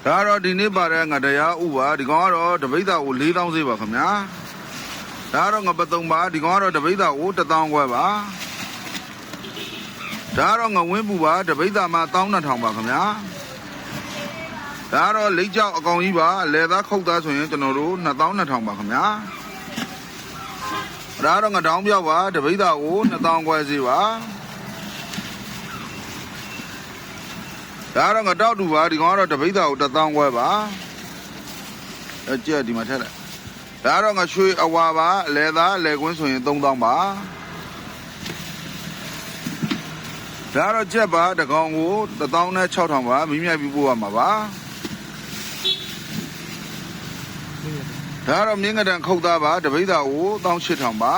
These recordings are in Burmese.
ဒါတော့ဒီနေ့ပါတဲ့ငါတရားဥပါဒီကောင်ကတော့တပိဿာကို4000စေးပါခင်ဗျာဒါတော့ငါပတုံပါဒီကောင်ကတော့တပိဿာကို1000ခွဲပါဒါတော့ငါဝင်းပူပါတပိဿာမှာ12000ပါခင်ဗျာဒါတော့လိတ်ကြောက်အကောင်ကြီးပါလယ်သားခုတ်သားဆိုရင်ကျွန်တော်တို့2200ပါခင်ဗျာဒါတော့ငါတောင်းပြောက်ပါတပိဿာကို2000ခွဲစေးပါဒါတော့ငါတောက်တူပါဒီကောင်ကတော့တပိဿာကို1000ခွဲပါကြက်ဒီမှာထက်လိုက်ဒါတော့ငါရွှေအဝါပါလယ်သားလယ်ကွင်းဆိုရင်3000ပါဒါတော့ကြက်ပါတကောင်ကို16000ပါမိမြိုက်ပြီးပို့ရမှာပါဒါတော့မြင်းကတန်ခုတ်သားပါတပိဿာကို18000ပါ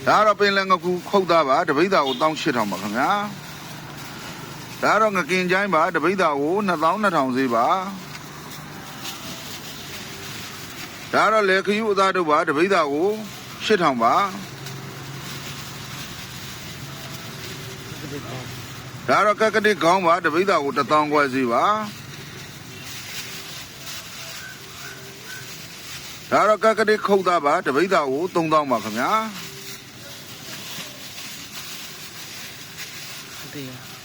ဒါတော့ပင်လယ်ငကူခုတ်သားပါတပိဿာကို18000ပါခင်ဗျာဒါတော့ငကင်ချိုင်းပါတပိဿာကို2200စေးပါဒါတော့လေခယူအသားတို့ပါတပိဿာကို8000ပါဒါတော့ကက်ကတိခေါင်းပါတပိဿာကို1000ခွဲစေးပါဒါတော့ကက်ကတိခုတ်သားပါတပိဿာကို3000ပါခင်ဗျာ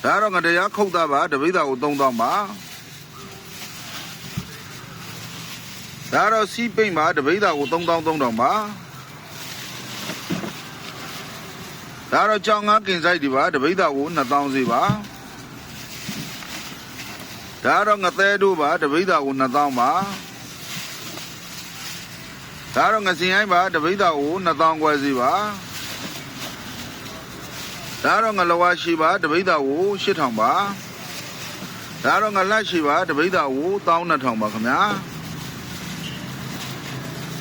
ဒါတော့ငတရားခုတ်သားပါတပိဿာကို3000ပါဒါတော့စီးပိတ်ပါတပိဿာကို3300ပါဒါတော့ကြောင်ငါကင်ဆိုင်ဒီပါတပိဿာကို2000စီပါဒါတော့ငသဲတို့ပါတပိဿာကို2000ပါဒါတော့ငစင်ရိုင်းပါတပိဿာကို2000ခွဲစီပါဒါတော့ငလဝါရှိပါတပိဿာကို8000ပါဒါတော့ငလက်ရှိပါတပိဿာကို12000ပါခင်ဗျာ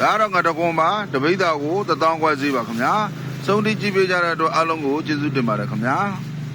ဒါတော့ငတကွန်ပါတပိဿာကို1000ခွဲစီပါခင်ဗျာစုံတိကြည့်ပေးကြတဲ့အတွက်အားလုံးကိုကျေးဇူးတင်ပါတယ်ခင်ဗျာ